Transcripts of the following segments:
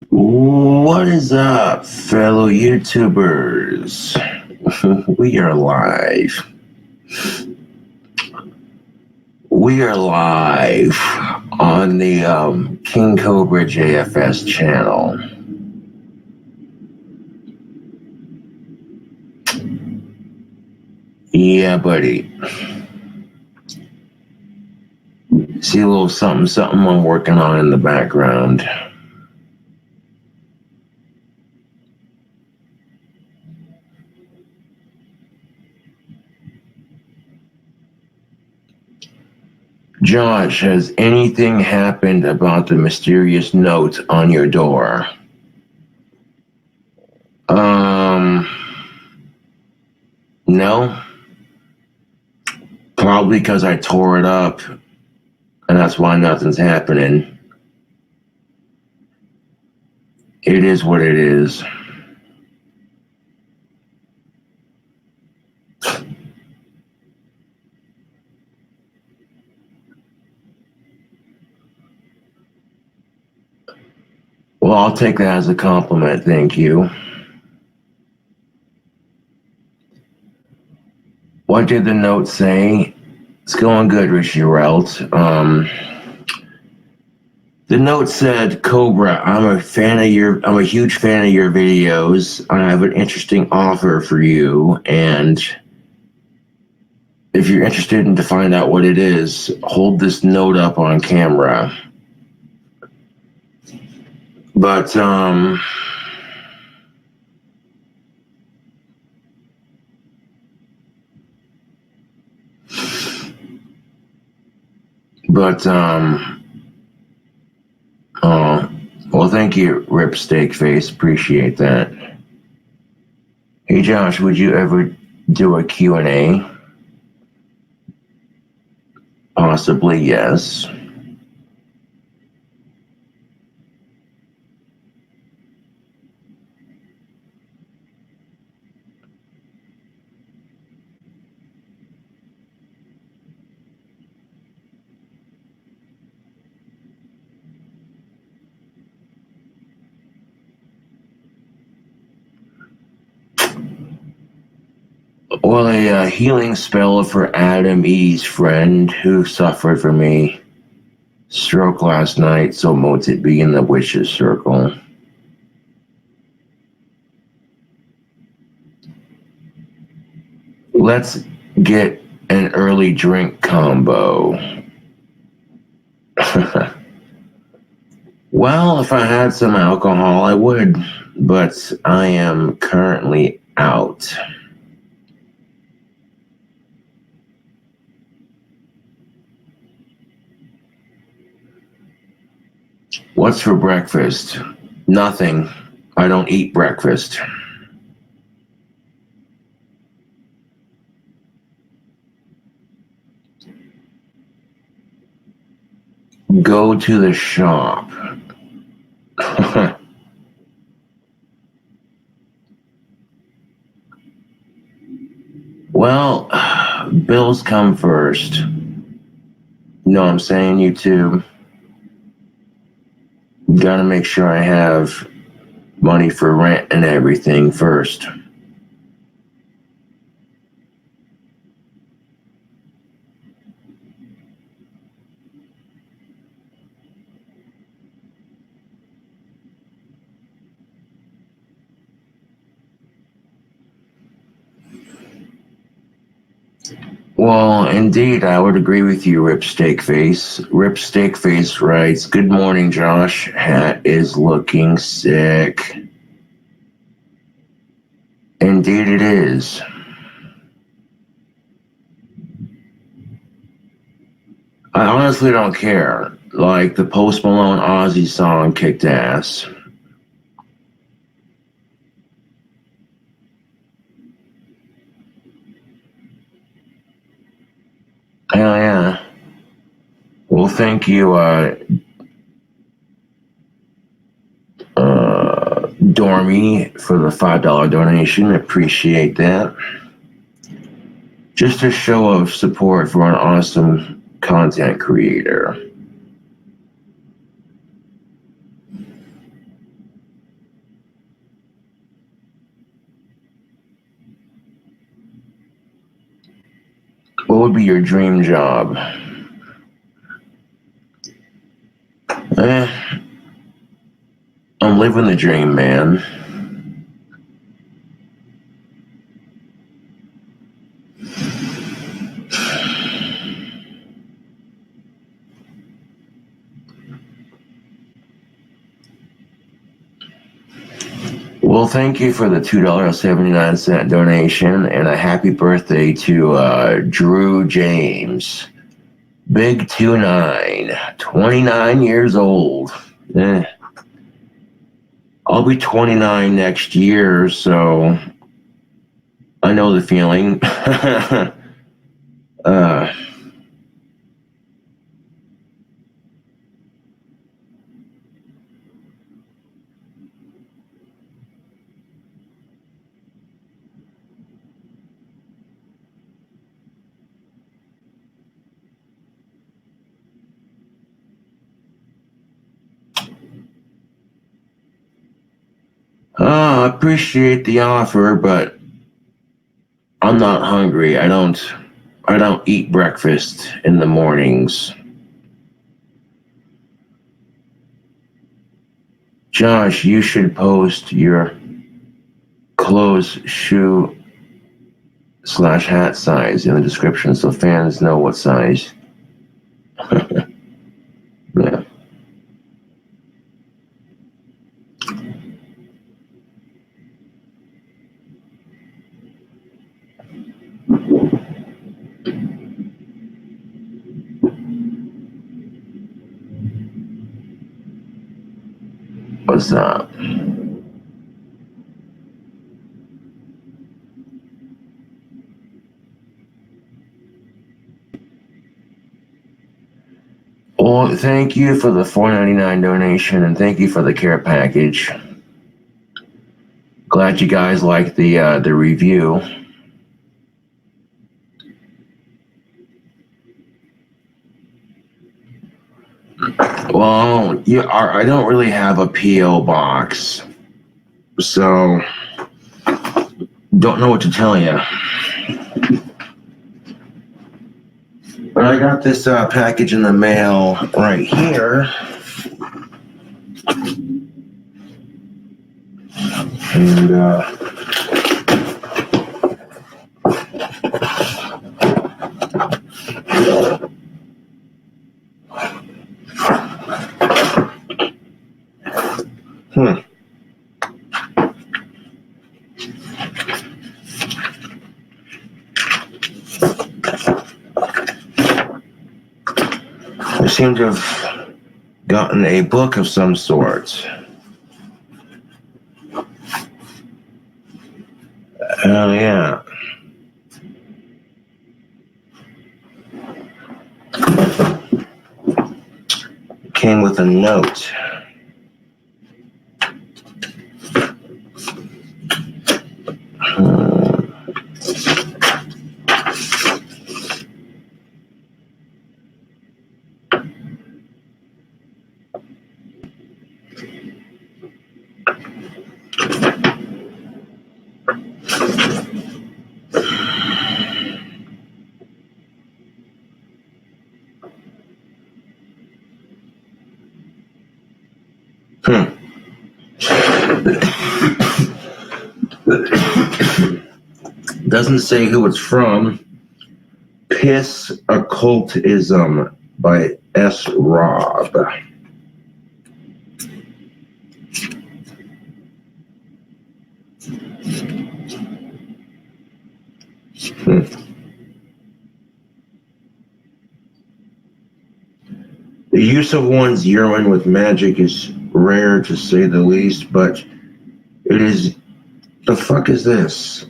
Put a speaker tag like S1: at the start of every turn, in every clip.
S1: What is up, fellow YouTubers? We are live. We are live on the KingCobraJFS channel. Yeah, buddy. See a little something I'm working on in the background. Josh, has anything happened about the mysterious note on your door? No. Probably because I tore it up, and that's why nothing's happening. It is what it is. Well, I'll take that as a compliment, thank you. What did the note say? It's going good, Rishi Relt. The note said, CowBrah, I'm a huge fan of your videos. I have an interesting offer for you, and if you're interested in to find out what it is, hold this note up on camera. But well, thank you, Rip Steakface. Appreciate that. Hey, Josh, would you ever do a Q&A? Possibly, yes. Well, a healing spell for Adam E's friend who suffered from a stroke last night, so mote it be in the witch's circle. Let's get an early drink combo. Well, if I had some alcohol, I would, but I am currently out. What's for breakfast? Nothing. I don't eat breakfast. Go to the shop. Well, bills come first. You know what I'm saying, you too? Gotta make sure I have money for rent and everything first. Well, indeed, I would agree with you, Rip Steakface. Rip Steakface writes, "Good morning, Josh. Hat is looking sick." Indeed it is. I honestly don't care. Like, the Post Malone Ozzy song kicked ass. Hell yeah. Well, thank you, Dormy, for the $5 donation. Appreciate that. Just a show of support for an awesome content creator. What would be your dream job? I'm living the dream, man. Well, thank you for the $2.79 donation, and a happy birthday to Drew James. Big 29, 29 years old. I'll be 29 next year, so I know the feeling. uh, I appreciate the offer, but I'm not hungry. I don't eat breakfast in the mornings. Josh, you should post your clothes, shoe / hat size in the description so fans know what size. Yeah. What's up? Well, thank you for the $4.99 donation, and thank you for the care package. Glad you guys liked the review. Well, yeah, I don't really have a PO box, so don't know what to tell you. But I got this package in the mail right here, and I seem to have gotten a book of some sort. Oh, yeah. Came with a note. Doesn't say who it's from. Piss Occultism by S. Rob. The use of one's urine with magic is rare, to say the least, but it is. The fuck is this?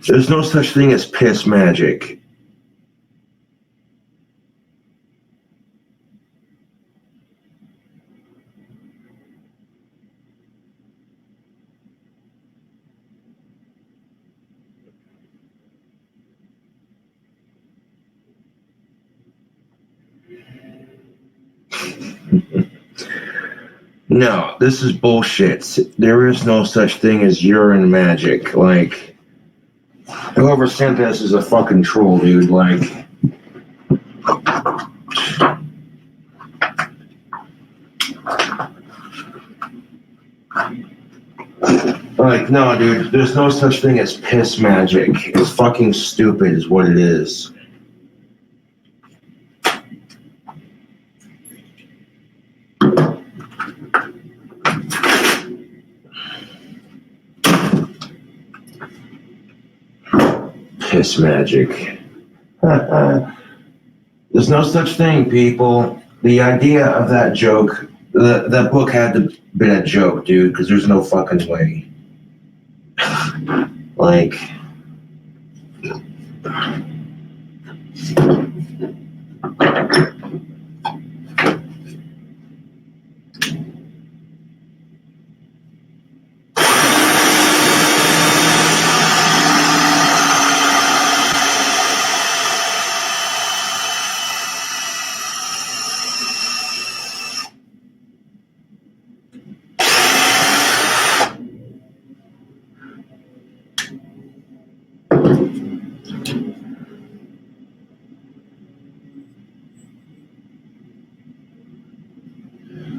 S1: There's no such thing as piss magic. No, this is bullshit. There is no such thing as urine magic. Like, whoever sent this is a fucking troll, dude. Like, no, dude, there's no such thing as piss magic. It's fucking stupid is what it is. Piss magic. There's no such thing, people. The idea of that joke, that book had to be a joke, dude, because there's no fucking way. Like,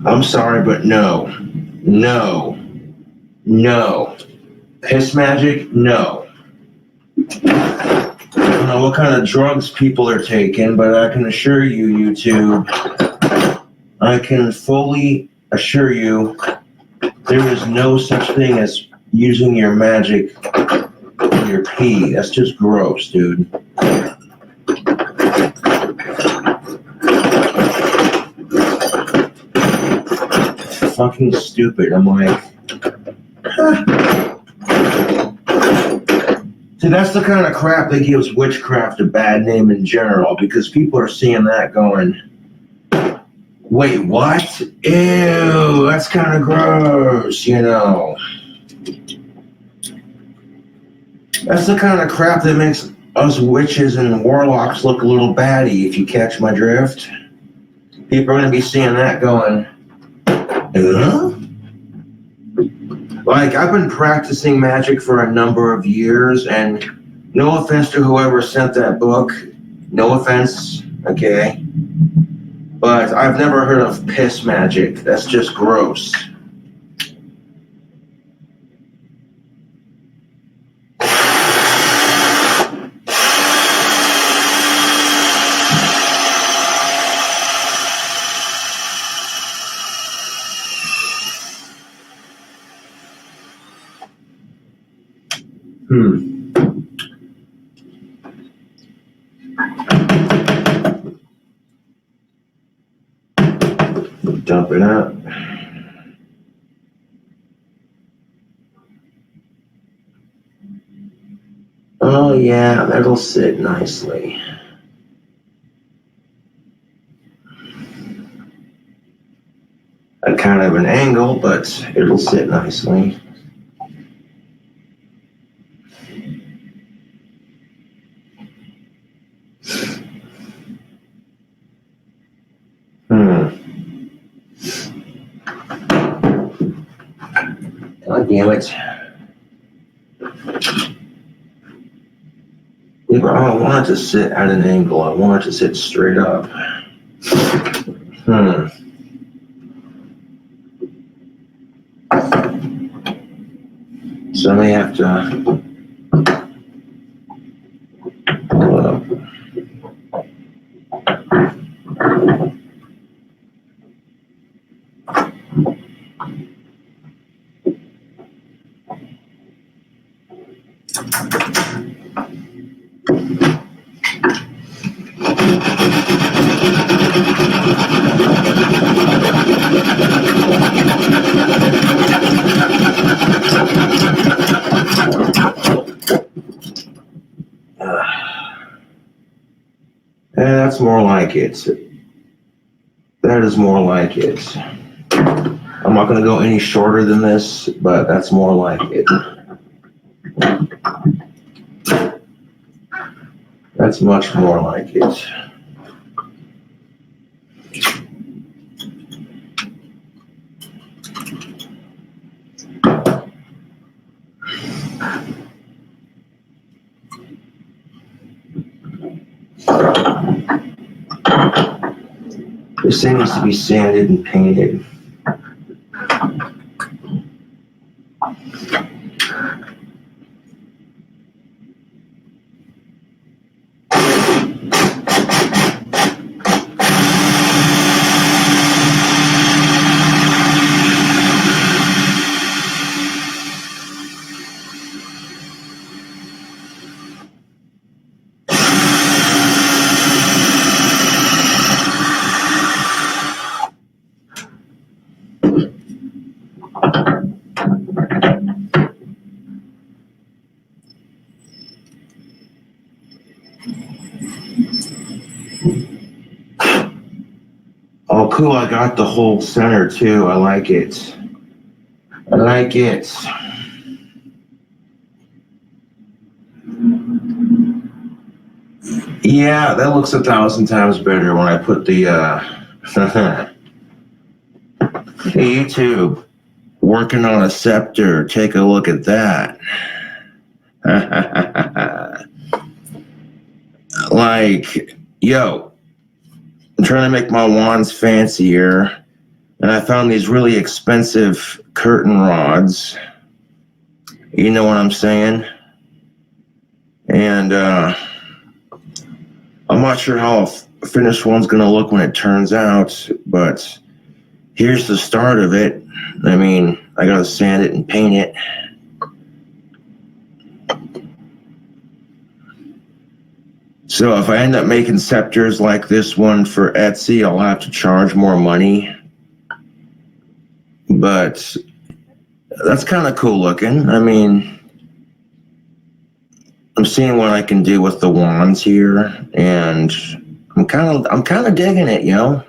S1: I'm sorry, but no. Piss magic? No. I don't know what kind of drugs people are taking, but I can assure you, YouTube, I can fully assure you there is no such thing as using your magic in your pee. That's just gross, dude. Fucking stupid. I'm like, See, that's the kind of crap that gives witchcraft a bad name in general, because people are seeing that going, wait, what? Ew, that's kind of gross, you know. That's the kind of crap that makes us witches and warlocks look a little batty, if you catch my drift. People are going to be seeing that going, Like, I've been practicing magic for a number of years, and no offense to whoever sent that book, no offense, okay? But I've never heard of piss magic. That's just gross. Dump it out. Oh yeah, that'll sit nicely. At kind of an angle, but it'll sit nicely. God damn it. Yeah, but I don't want it to sit at an angle. I want it to sit straight up. So I may have to pull it up. That's more like it. That is more like it. I'm not going to go any shorter than this, but that's more like it. That's much more like it. This thing needs to be sanded and painted. Oh, cool, I got the whole center too. I like it. I like it. Yeah, that looks 1,000 times better when I put the, Hey, YouTube, working on a scepter. Take a look at that. Like, yo, I'm trying to make my wands fancier, and I found these really expensive curtain rods. You know what I'm saying? And I'm not sure how a finished one's gonna look when it turns out, but here's the start of it. I mean, I gotta sand it and paint it. So if I end up making scepters like this one for Etsy, I'll have to charge more money. But that's kind of cool looking. I mean, I'm seeing what I can do with the wands here, and I'm kind of digging it, you know.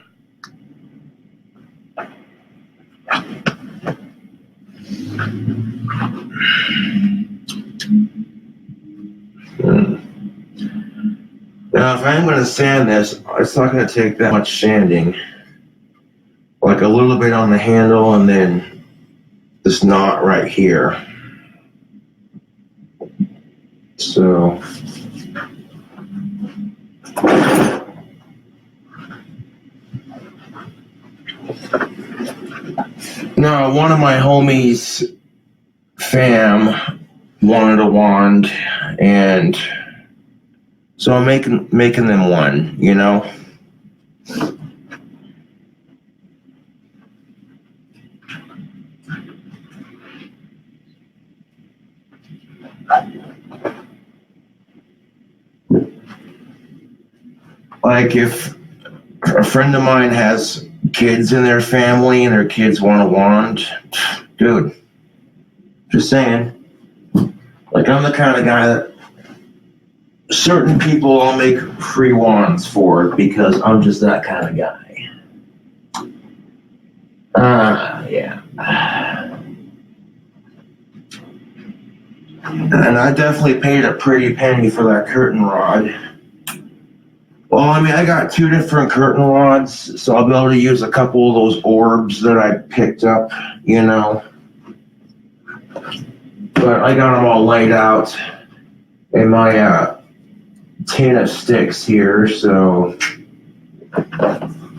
S1: Now, if I'm going to sand this, it's not going to take that much sanding. Like a little bit on the handle and then this knot right here. So, now one of my homies, fam, wanted a wand, and so I'm making them one, you know? Like if a friend of mine has kids in their family and their kids want a wand, dude, just saying. Like I'm the kind of guy that certain people I'll make free wands for because I'm just that kind of guy. Yeah. And I definitely paid a pretty penny for that curtain rod. Well, I mean, I got 2 different curtain rods, so I'll be able to use a couple of those orbs that I picked up, you know. But I got them all laid out in my tin of sticks here, so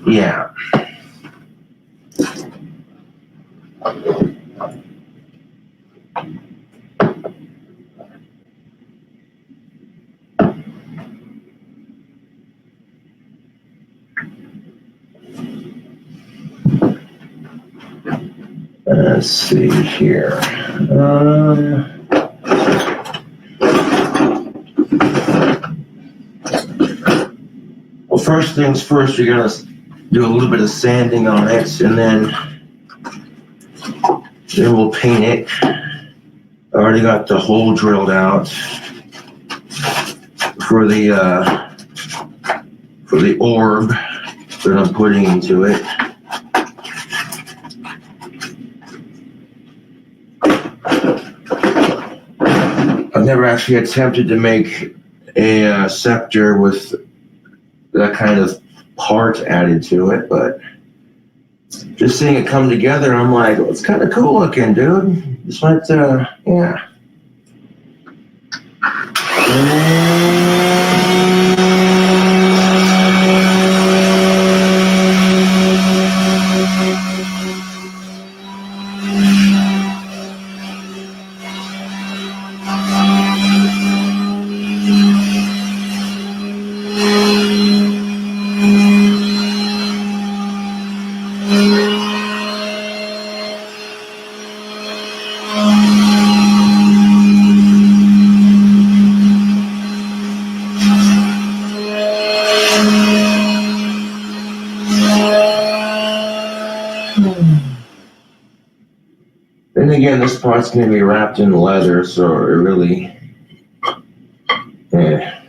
S1: yeah. Let's see here. Well, first things first, you're gonna do a little bit of sanding on it, and then we'll paint it. I already got the hole drilled out for the orb that I'm putting into it. I've never actually attempted to make a scepter with that kind of part added to it, but just seeing it come together, I'm like, well, it's kind of cool looking, dude. Just might, yeah. Then again, this part's going to be wrapped in leather, so it really, yeah.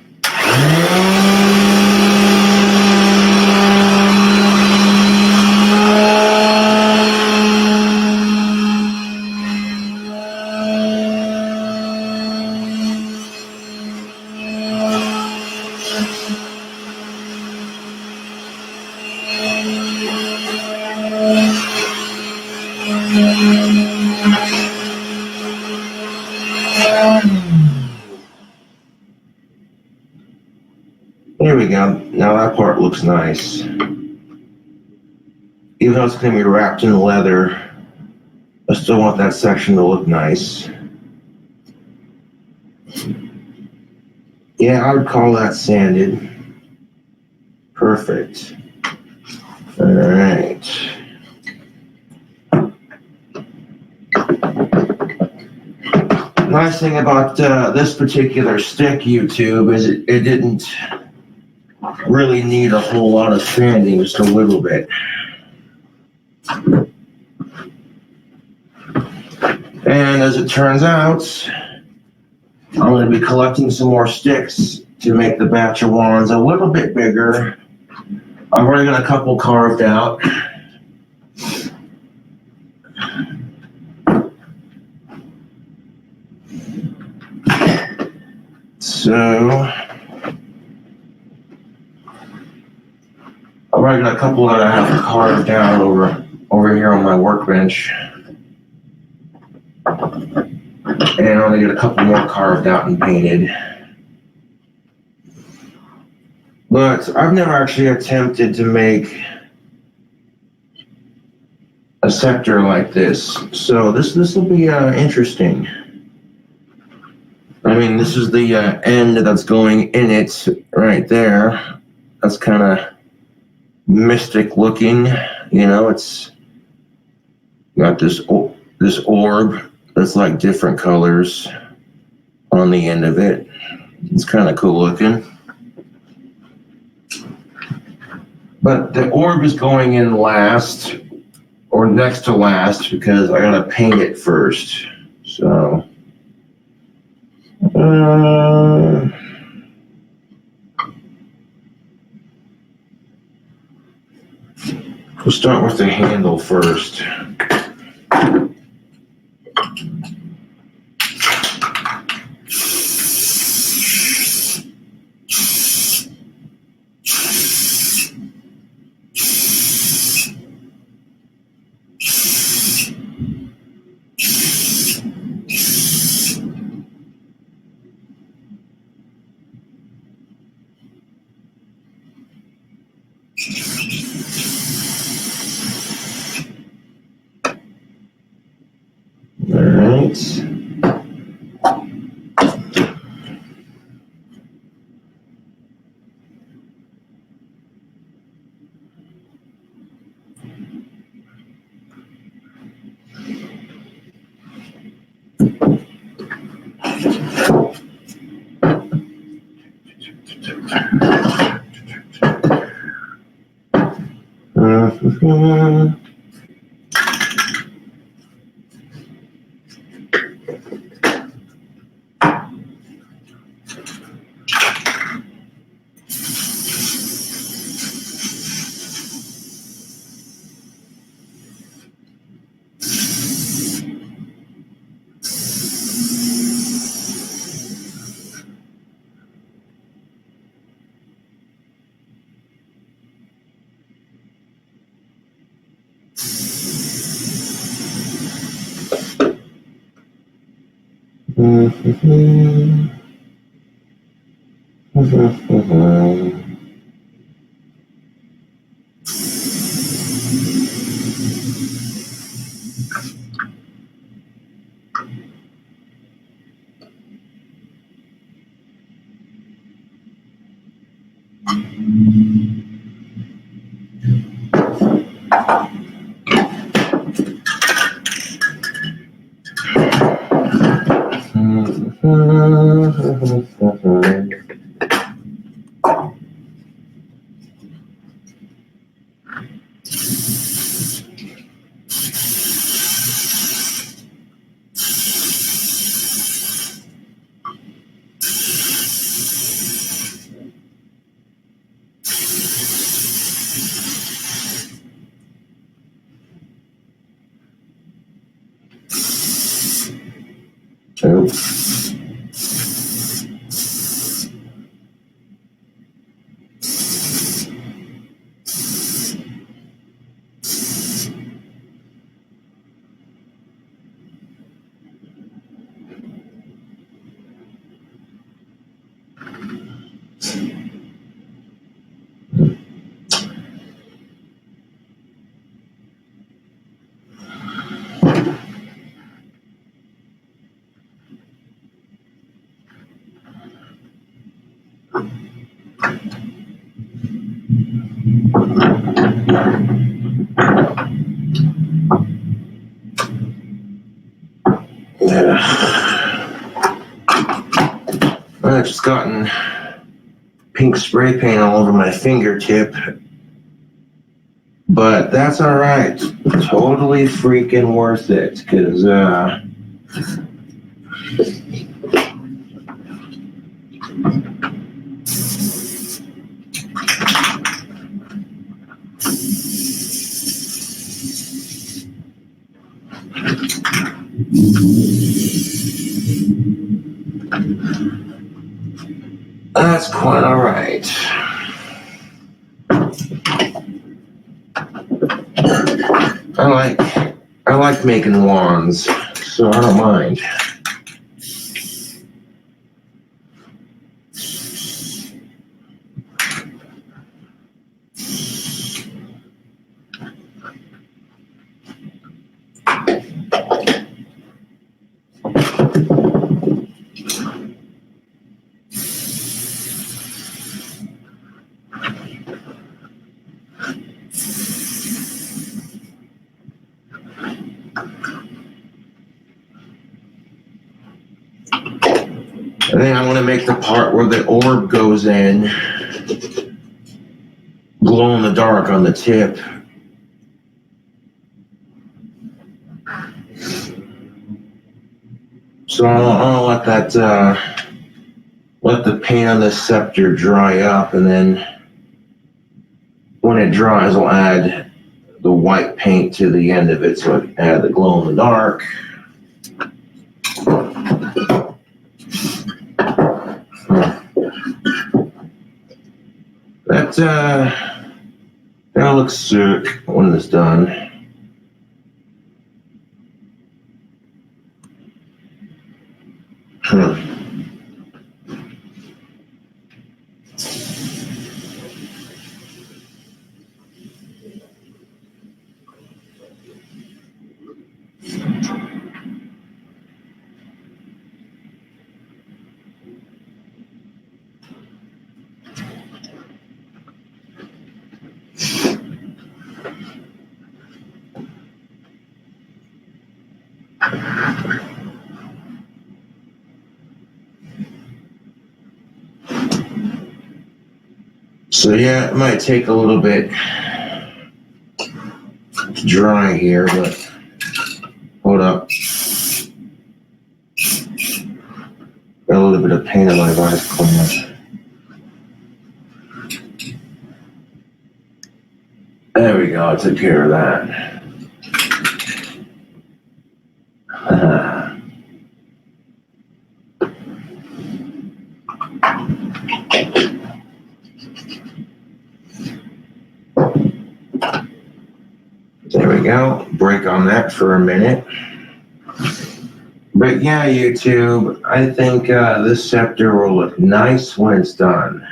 S1: There we go. Now that part looks nice. Even though it's going to be wrapped in leather, I still want that section to look nice. Yeah, I would call that sanded. Perfect. All right. Nice thing about this particular stick, YouTube, is it didn't really need a whole lot of sanding, just a little bit. And as it turns out, I'm going to be collecting some more sticks to make the batch of wands a little bit bigger. I've already got a couple carved out. So, I've already got a couple that I have carved out over here on my workbench. And I'm going to get a couple more carved out and painted. But I've never actually attempted to make a scepter like this. So this will be interesting. I mean, this is the end that's going in it right there. That's kind of mystic looking. You know, it's got this orb that's like different colors on the end of it. It's kind of cool looking. But the orb is going in last, or next to last, because I gotta paint it first. So, we'll start with the handle first. Oops. I've just gotten pink spray paint all over my fingertip, but that's all right. Totally freaking worth it, because that's quite all right. I like making wands, so I don't mind. And then I want to make the part where the orb goes in, glow in the dark on the tip. So I'll let that, let the paint on the scepter dry up, and then when it dries, I'll add the white paint to the end of it, so I can add the glow in the dark. That looks sick when it's done. So yeah, it might take a little bit to dry here, but hold up. Got a little bit of paint on my vice cleaner. There we go, I took care of that. There we go. Break on that for a minute. But yeah, YouTube, I think this scepter will look nice when it's done.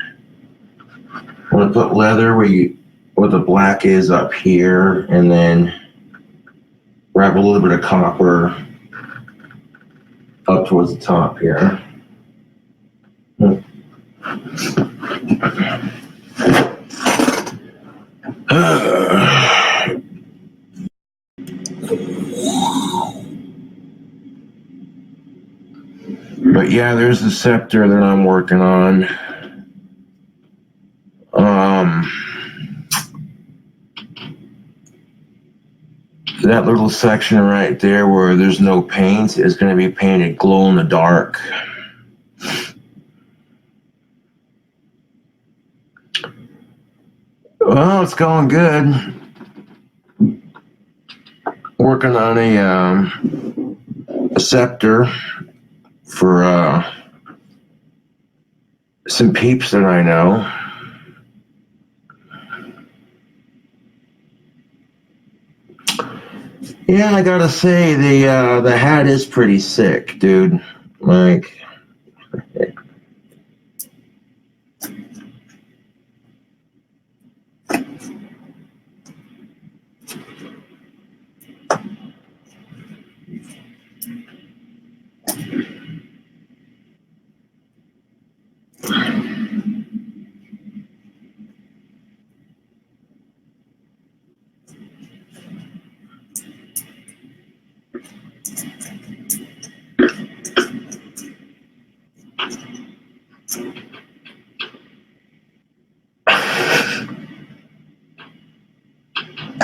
S1: I'm gonna put leather where the black is up here, and then wrap a little bit of copper up towards the top here. But yeah, there's the scepter that I'm working on. That little section right there where there's no paint is going to be painted glow in the dark. Well, it's going good. Working on a scepter for some peeps that I know. Yeah, I gotta say the hat is pretty sick, dude. Like,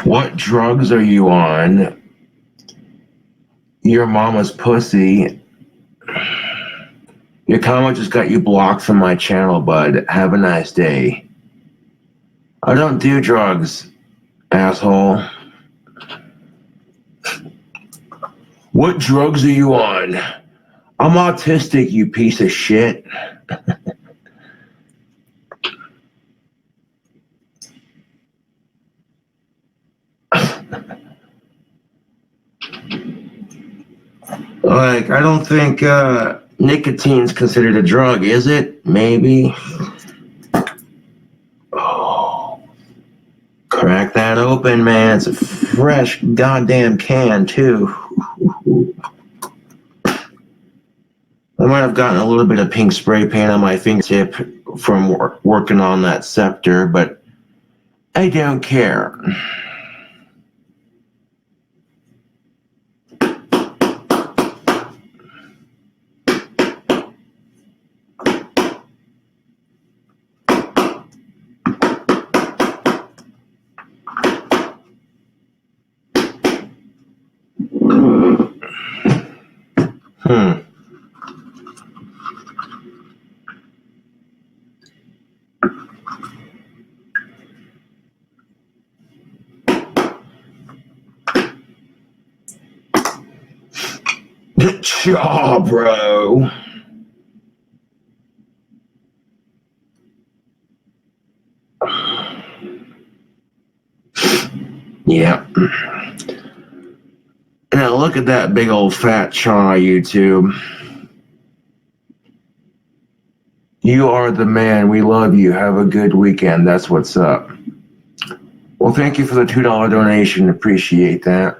S1: what drugs are you on? Your mama's pussy. Your comment just got you blocked from my channel, bud. Have a nice day. I don't do drugs, asshole. What drugs are you on? I'm autistic, you piece of shit. Like, I don't think nicotine's considered a drug, is it? Maybe. Oh, crack that open, man. It's a fresh goddamn can, too. I might have gotten a little bit of pink spray paint on my fingertip from working on that scepter, but I don't care. Chaw, bro. Yeah. Now look at that big old fat chaw, YouTube. You are the man. We love you. Have a good weekend. That's what's up. Well, thank you for the $2 donation. Appreciate that.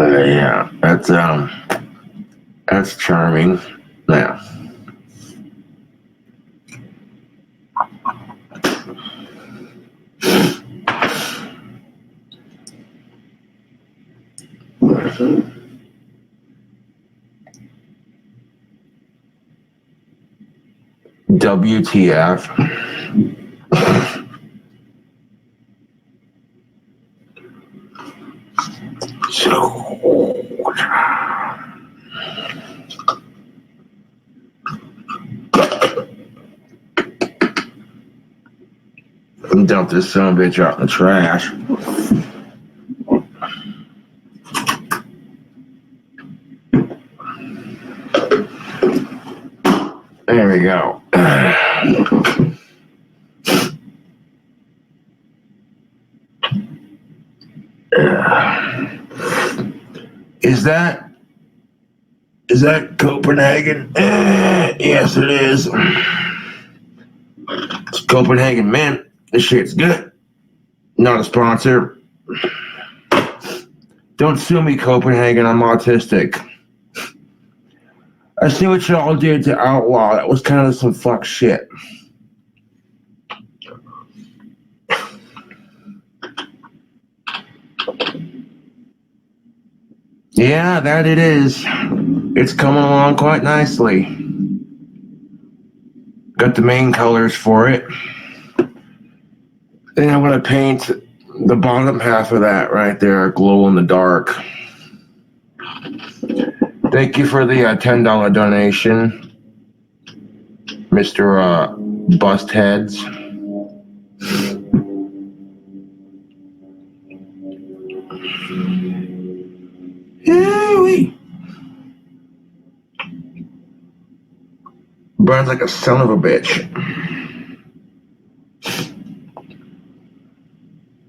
S1: Yeah, that's charming. Yeah. WTF? Dump this son of a bitch out in the trash. There we go. Is that Copenhagen? Yes, it is. It's Copenhagen, man. This shit's good. Not a sponsor. Don't sue me, Copenhagen. I'm autistic. I see what y'all did to Outlaw. That was kind of some fuck shit. Yeah, that it is. It's coming along quite nicely. Got the main colors for it. Then I'm going to paint the bottom half of that right there, glow in the dark. Thank you for the $10 donation, Mr. Bustheads. Yay! Burns like a son of a bitch.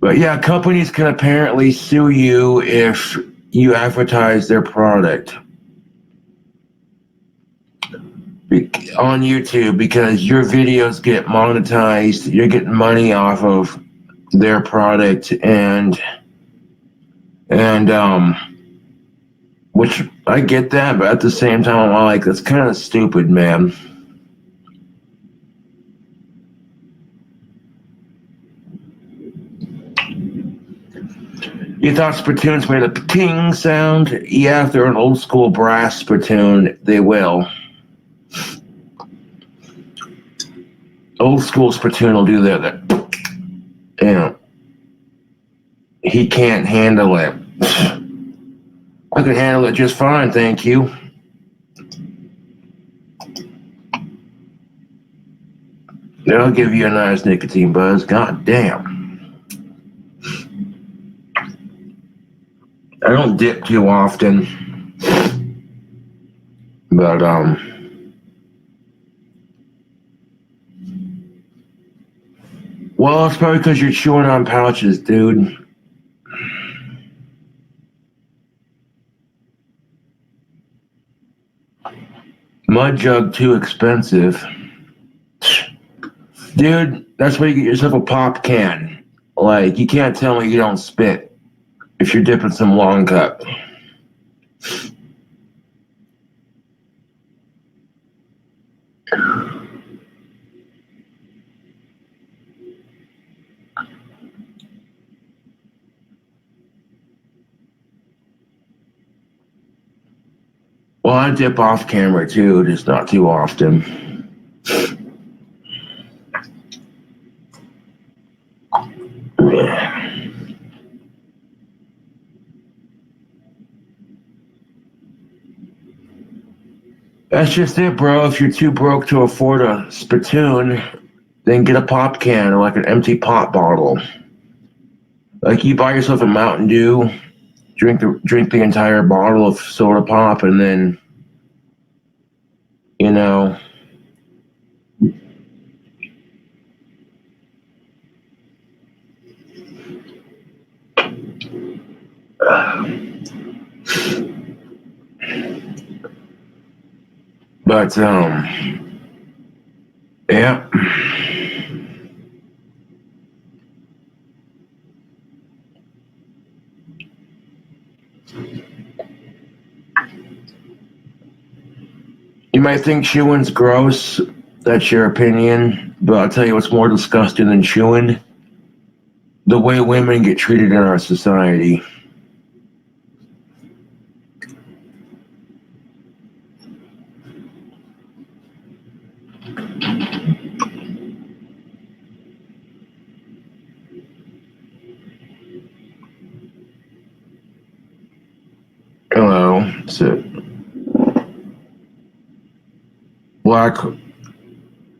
S1: But yeah, companies can apparently sue you if you advertise their product on YouTube because your videos get monetized. You're getting money off of their product and which I get that, but at the same time I'm like, that's kind of stupid, man. You thought spittoons made a ting sound? Yeah, if they're an old school brass spittoon, they will. Old school spittoon will do that. You know, he can't handle it. I can handle it just fine, thank you. That'll give you a nice nicotine buzz. God damn. I don't dip too often, but well, it's probably because you're chewing on pouches, dude. Mud jug too expensive. Dude, that's why you get yourself a pop can. Like, you can't tell me you don't spit if you're dipping some long cup. Well, I dip off camera too, just not too often. That's just it, bro. If you're too broke to afford a spittoon, then get a pop can or like an empty pop bottle. Like you buy yourself a Mountain Dew, drink the entire bottle of soda pop, and then, you know, but yeah. You might think chewing's gross. That's your opinion. But I'll tell you what's more disgusting than chewing. The way women get treated in our society. Hello. So,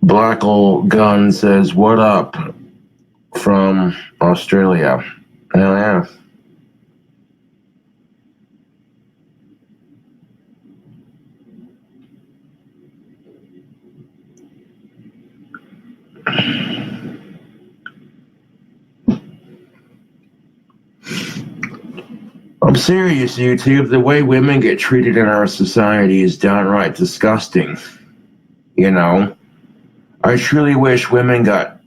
S1: Black old gun says, "What up?" from Australia. Hell yeah. I'm serious, YouTube. The way women get treated in our society is downright disgusting. You know, I truly wish women got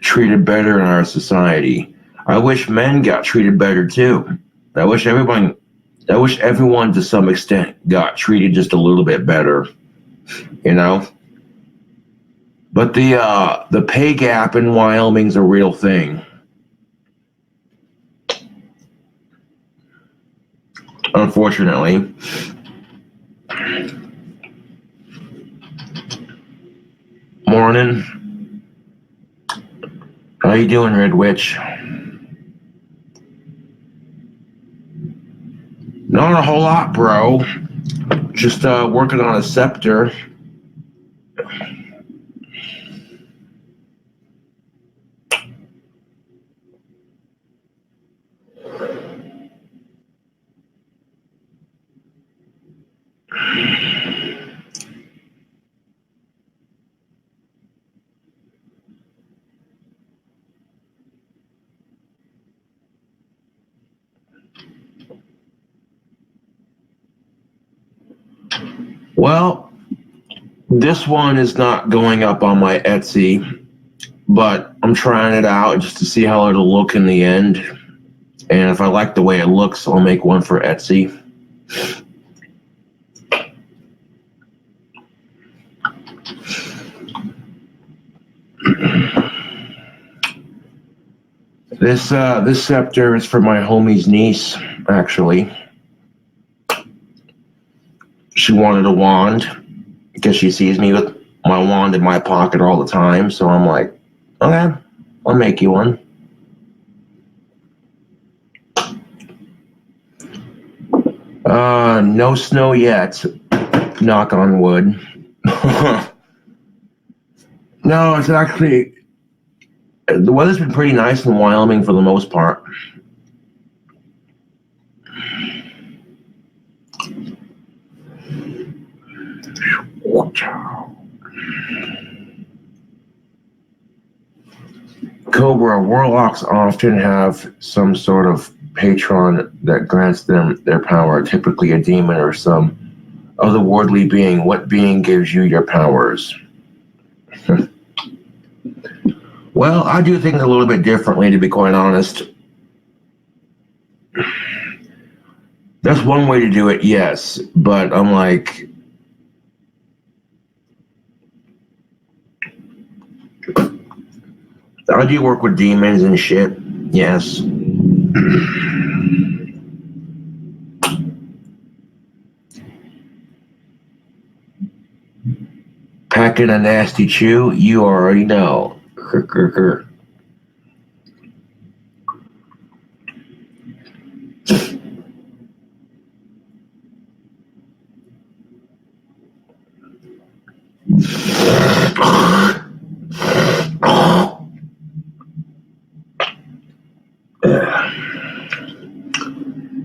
S1: treated better in our society. I wish men got treated better too. I wish everyone to some extent got treated just a little bit better. You know? But the pay gap in Wyoming's a real thing. Unfortunately. Morning. How you doing, Red Witch? Not a whole lot, bro. Just working on a scepter. Well, this one is not going up on my Etsy, but I'm trying it out just to see how it'll look in the end. And if I like the way it looks, I'll make one for Etsy. This scepter is for my homie's niece, actually. She wanted a wand because she sees me with my wand in my pocket all the time. So I'm like, okay, I'll make you one. No snow yet. Knock on wood. No, it's actually, the weather's been pretty nice in Wyoming for the most part. CowBrah, warlocks often have some sort of patron that grants them their power, typically a demon or some otherworldly being. What being gives you your powers? Well, I do things a little bit differently, to be quite honest. That's one way to do it, yes, but I'm like, I do work with demons and shit, yes. Packing a nasty chew, you already know.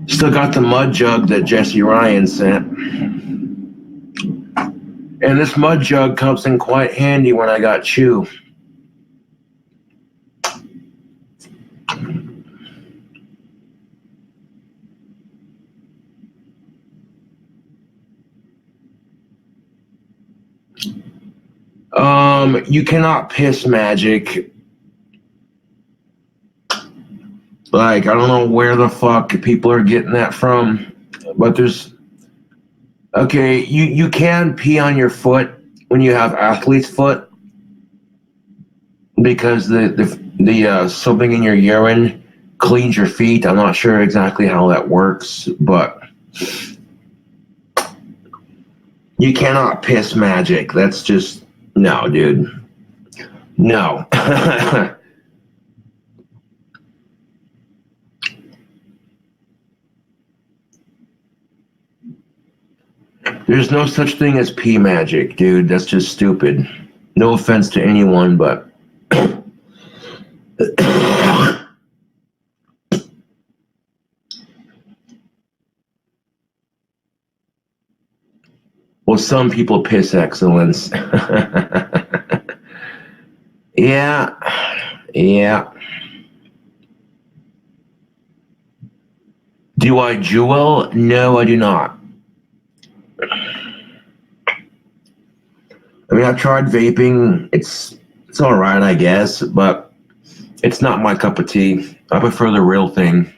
S1: Still got the mud jug that Jesse Ryan sent. And this mud jug comes in quite handy when I got chew. You cannot piss magic. Like, I don't know where the fuck people are getting that from, but there's, okay, you can pee on your foot when you have athlete's foot because the something in your urine cleans your feet. I'm not sure exactly how that works, but you cannot piss magic. That's just, no, dude. No. There's no such thing as pee magic, dude. That's just stupid. No offense to anyone, but well, some people piss excellence. Yeah. Do I jewel? No, I do not. I mean, I've tried vaping. It's all right, I guess, but it's not my cup of tea. I prefer the real thing.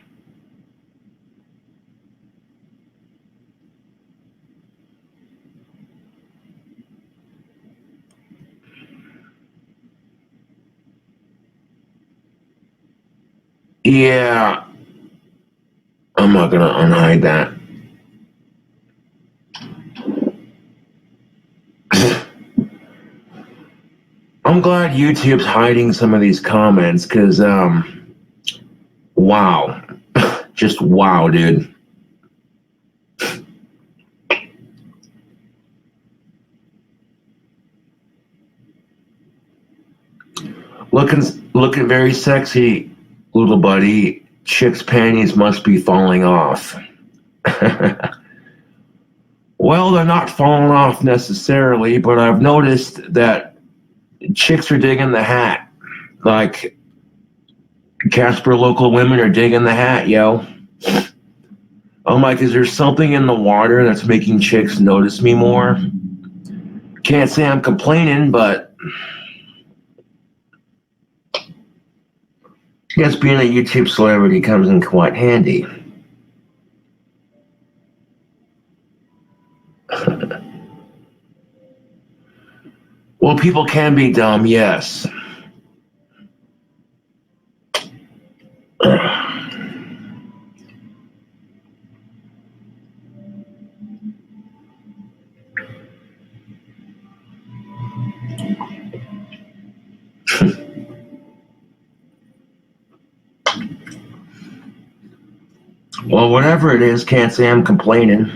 S1: Yeah. I'm not gonna unhide that. I'm glad YouTube's hiding some of these comments, because, wow. Just wow, dude. Looking very sexy, little buddy. Chick's panties must be falling off. Well, they're not falling off necessarily, but I've noticed that chicks are digging the hat. Like, Casper local women are digging the hat, yo. I'm like, is there something in the water that's making chicks notice me more? Can't say I'm complaining, but I guess being a YouTube celebrity comes in quite handy. Well, people can be dumb, yes. Well, whatever it is, can't say I'm complaining.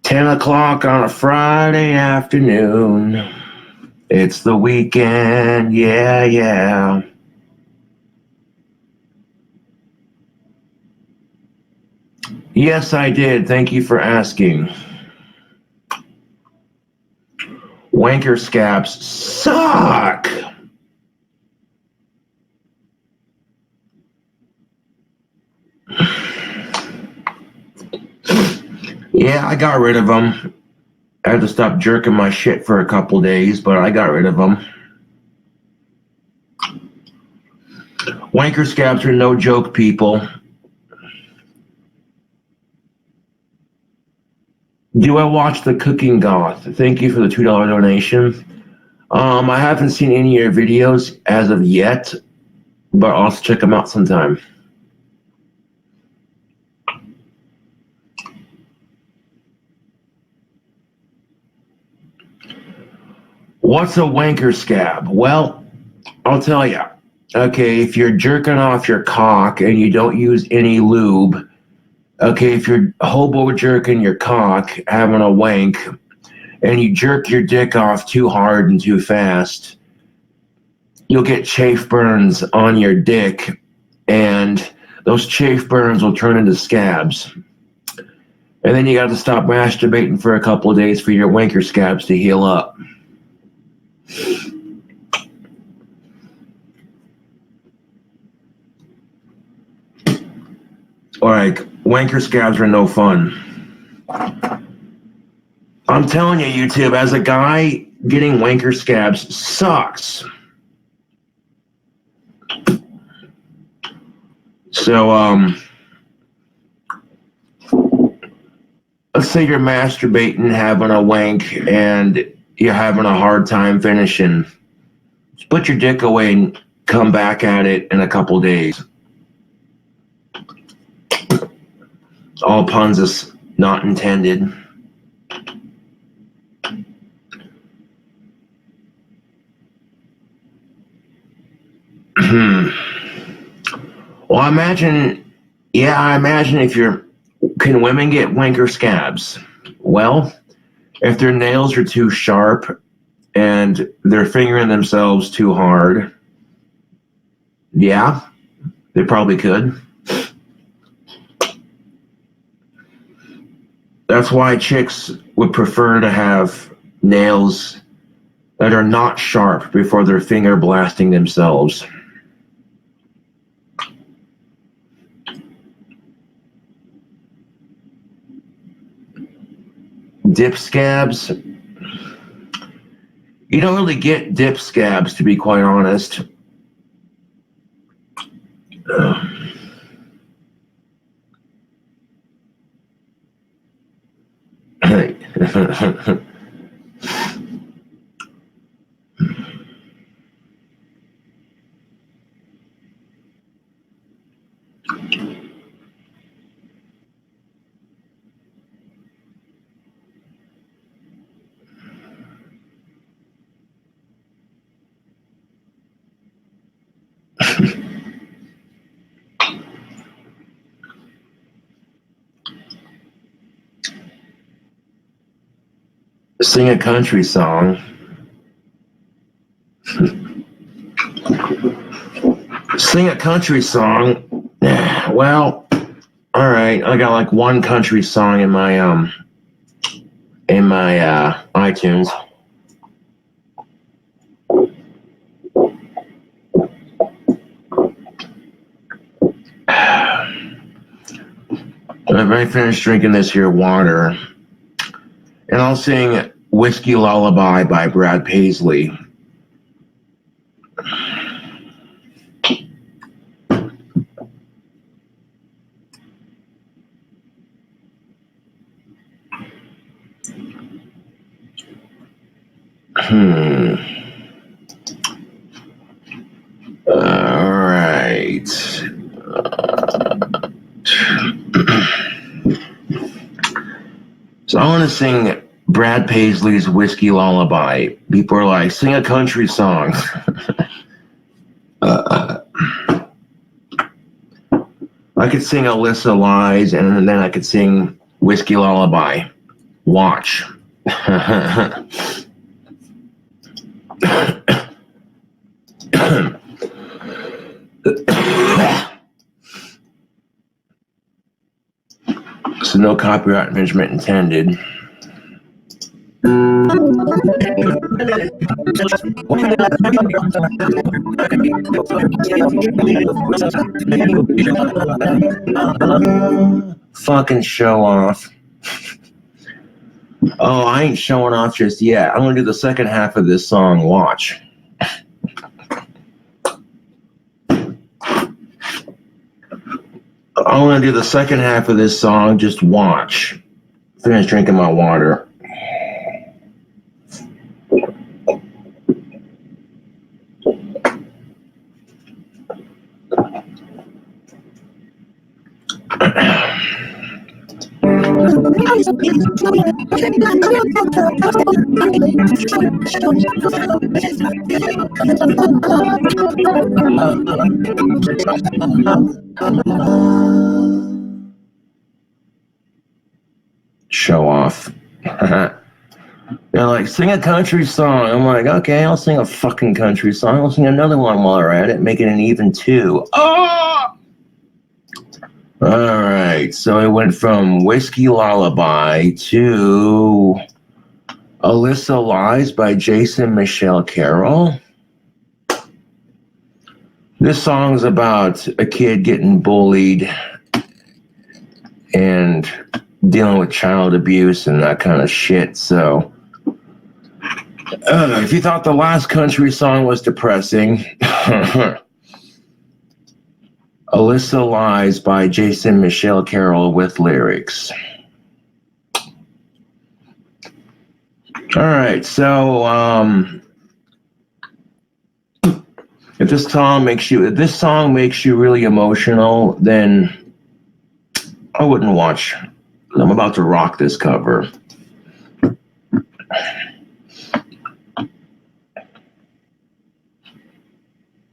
S1: $10 on a Friday afternoon. It's the weekend, yeah, yeah. Yes, I did. Thank you for asking. Wanker scabs suck. Yeah, I got rid of them. I had to stop jerking my shit for a couple days, but I got rid of them. Wanker scabs are no joke, people. Do I watch the Cooking Goth? Thank you for the $2 donation. I haven't seen any of your videos as of yet, but I'll also check them out sometime. What's a wanker scab? Well, I'll tell you. Okay, if you're jerking off your cock and you don't use any lube, okay, if you're hobo jerking your cock, having a wank, and you jerk your dick off too hard and too fast, you'll get chafe burns on your dick, and those chafe burns will turn into scabs. And then you got to stop masturbating for a couple of days for your wanker scabs to heal up. Like, wanker scabs are no fun. I'm telling you, YouTube, as a guy, getting wanker scabs sucks. So, let's say you're masturbating, having a wank, and you're having a hard time finishing. Just put your dick away and come back at it in a couple days. All puns is not intended. Well, I imagine if can women get wanker scabs? Well, if their nails are too sharp and they're fingering themselves too hard, yeah, they probably could. That's why chicks would prefer to have nails that are not sharp before they're finger blasting themselves. Dip scabs? You don't really get dip scabs, to be quite honest. Sing a country song. Sing a country song. Well, all right. I got like one country song in my iTunes. I finished drinking this here water, and I'll sing "Whiskey Lullaby" by Brad Paisley. All right. So I want to sing Brad Paisley's "Whiskey Lullaby." People are like, sing a country song. I could sing Alyssa Lies, and then I could sing "Whiskey Lullaby." Watch. So no copyright infringement intended. Fucking show off. Oh, I ain't showing off just yet. I'm gonna do the second half of this song. Watch. I'm gonna do the second half of this song. Just watch. Finish drinking my water. Show off. They're like, sing a country song. I'm like, okay, I'll sing a fucking country song. I'll sing another one while we're at it, make it an even two. Oh! All right, so I went from Whiskey Lullaby to Alyssa Lies by Jason Michelle Carroll. This song's about a kid getting bullied and dealing with child abuse and that kind of shit. So if you thought the last country song was depressing, Alyssa Lies by Jason Michelle Carroll with lyrics. All right, so if this song makes you really emotional, then I wouldn't watch. I'm about to rock this cover.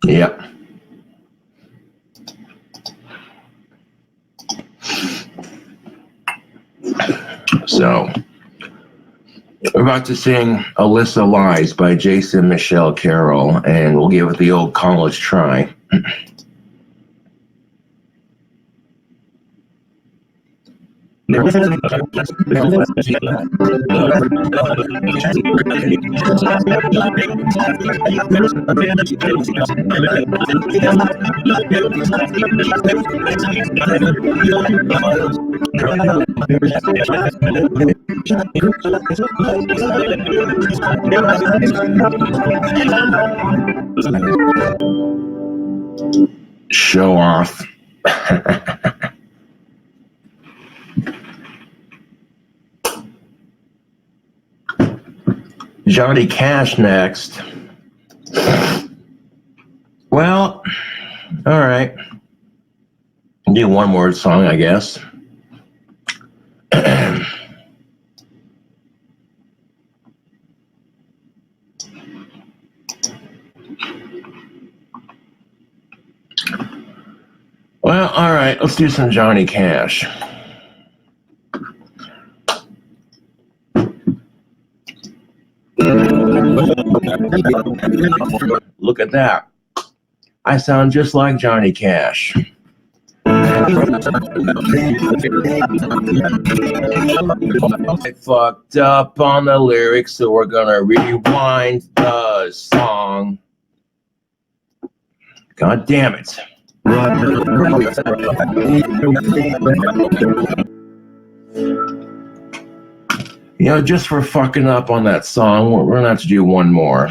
S1: Yep. So, we're about to sing Alyssa Lies by Jason Michelle Carroll, and we'll give it the old college try. Show off. Johnny Cash next. Well, all right. Do one more song, I guess. Well, all right. Let's do some Johnny Cash. Look at that. I sound just like Johnny Cash. I fucked up on the lyrics, so we're gonna rewind the song. God damn it. You know, just for fucking up on that song, we're gonna have to do one more.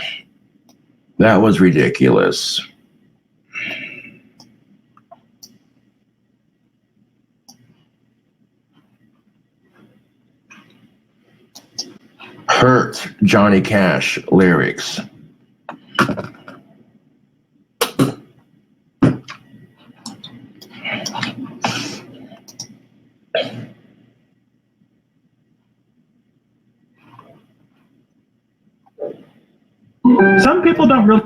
S1: That was ridiculous. Hurt Johnny Cash lyrics.
S2: Some people don't really.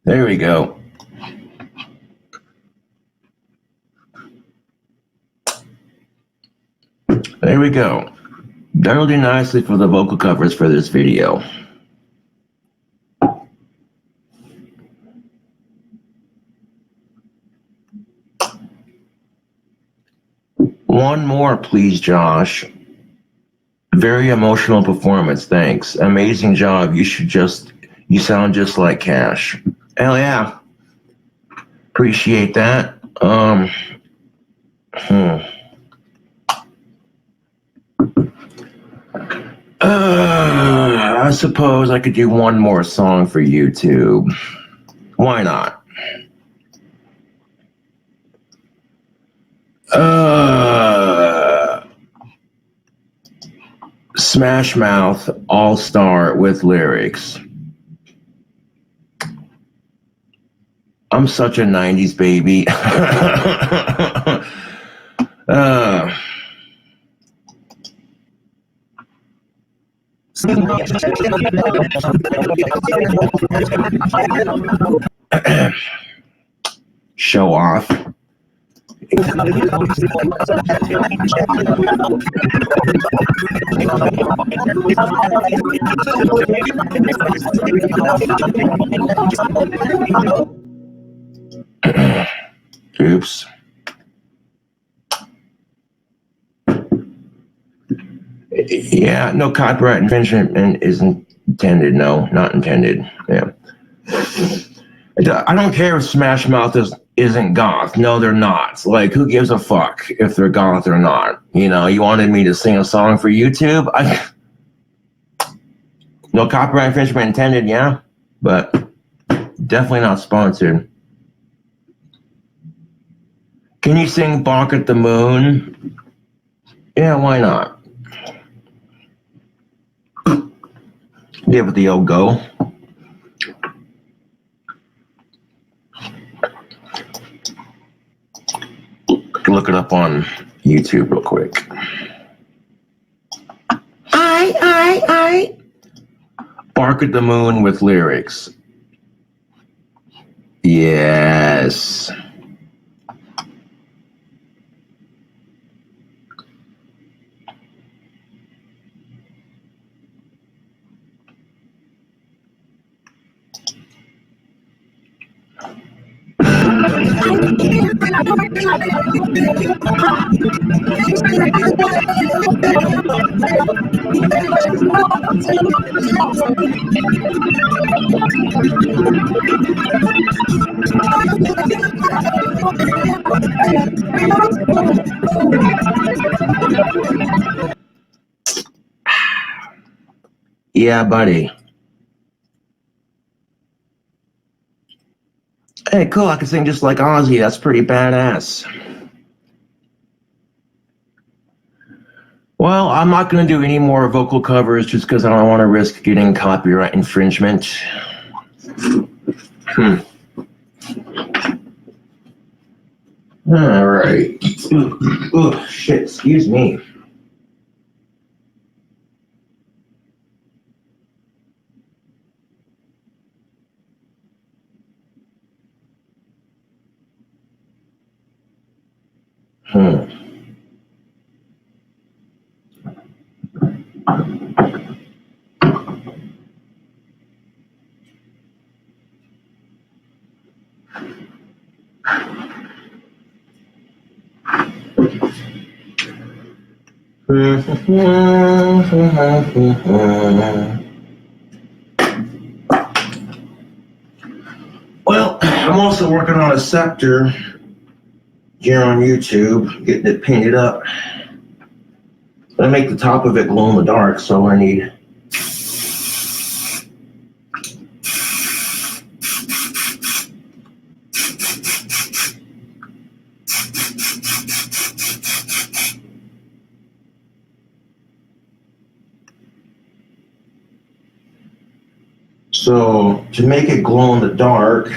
S1: There we go. There we go. That'll do nicely for the vocal covers for this video. One more, please, Josh. Very emotional performance, thanks. Amazing job. You sound just like Cash. Hell yeah. Appreciate that. I suppose I could do one more song for YouTube. Why not? Smash Mouth All-Star with lyrics. I'm such a 90s baby. Show off. Oops. Yeah, no, copyright infringement isn't intended. No, not intended. Yeah. I don't care if Smash Mouth isn't goth. No, they're not. Like, who gives a fuck if they're goth or not? You know, you wanted me to sing a song for YouTube? No copyright infringement intended, yeah, but definitely not sponsored. Can you sing Bark at the Moon? Yeah, why not? Give it the old go. Look it up on YouTube real quick. I. Bark at the Moon with lyrics. Yes. Yeah, buddy. Hey, cool, I can sing just like Ozzy. That's pretty badass. Well, I'm not going to do any more vocal covers just because I don't want to risk getting copyright infringement. All right. Ooh, shit, excuse me. Well, I'm also working on a scepter here on YouTube, getting it painted up. I make the top of it glow in the dark, so I need so to make it glow in the dark,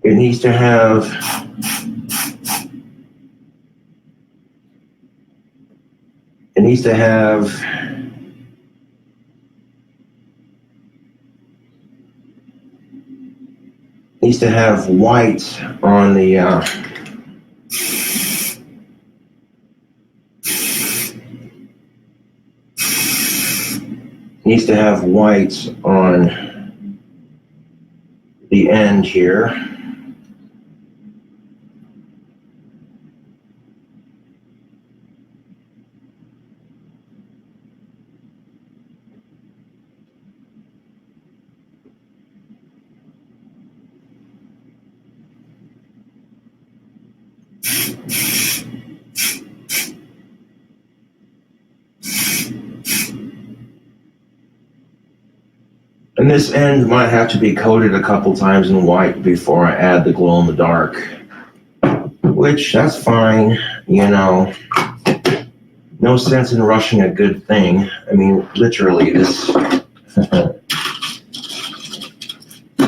S1: it needs to have needs to have white on the needs to have white on the end here. And this end might have to be coated a couple times in white before I add the glow in the dark, which that's fine, you know. No sense in rushing a good thing. I mean, literally, this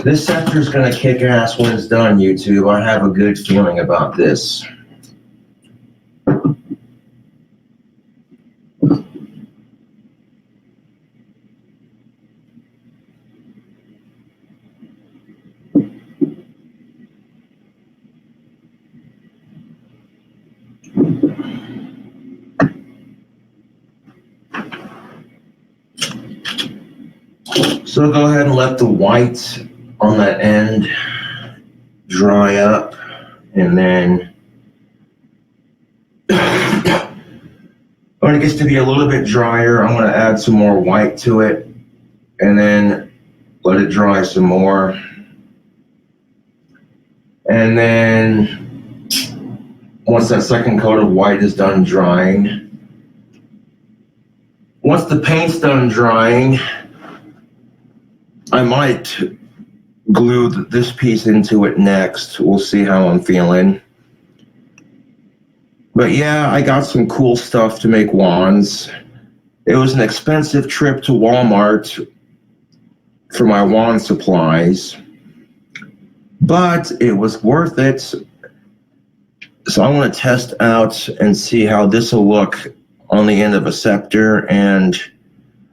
S1: this scepter's gonna kick ass when it's done, YouTube. I have a good feeling about this. So go ahead and let the white on that end dry up, and then when it gets to be a little bit drier, I'm going to add some more white to it, and then let it dry some more. And then once that second coat of white is done drying, once the paint's done drying, I might glue this piece into it next. We'll see how I'm feeling. But yeah, I got some cool stuff to make wands. It was an expensive trip to Walmart for my wand supplies, but it was worth it. So I want to test out and see how this will look on the end of a scepter, and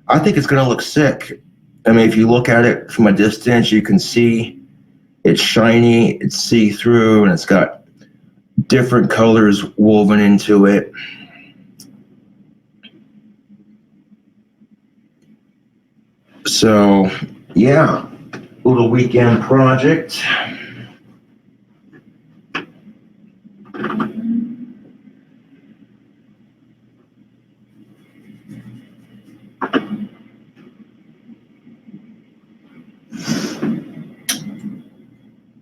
S1: I think it's going to look sick. I mean, if you look at it from a distance, you can see it's shiny, it's see-through, and it's got different colors woven into it. So, yeah, little weekend project.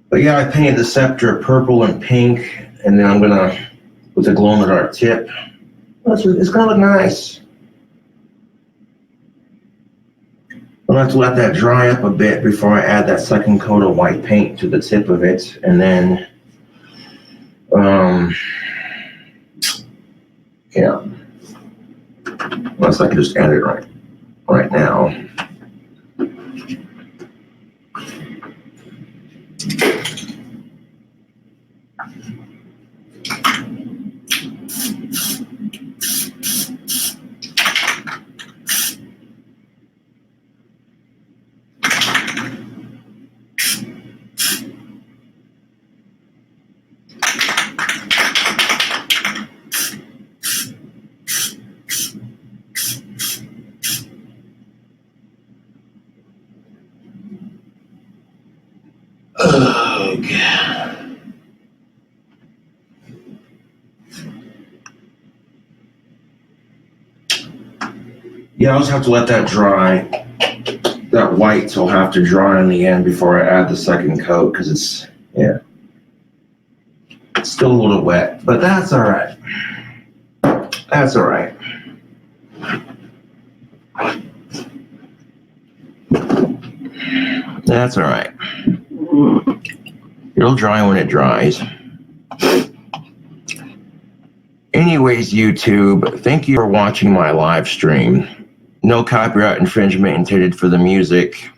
S1: But yeah, I painted the scepter purple and pink, and then I'm gonna, with a glow-in-the-dark tip. It's gonna look nice. I'll have to let that dry up a bit before I add that second coat of white paint to the tip of it, and then, yeah. Unless I can just add it right now. Oh, God. Yeah, I'll just have to let that dry. That whites will have to dry in the end before I add the second coat because it's, yeah. It's still a little wet, but that's all right. That's all right. That's all right. It'll dry when it dries. Anyways, YouTube, thank you for watching my live stream. No copyright infringement intended for the music.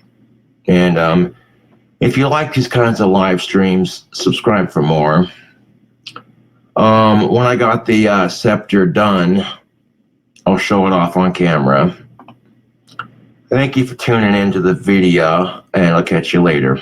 S1: And if you like these kinds of live streams, subscribe for more. When I got the scepter done, I'll show it off on camera. Thank you for tuning into the video, and I'll catch you later.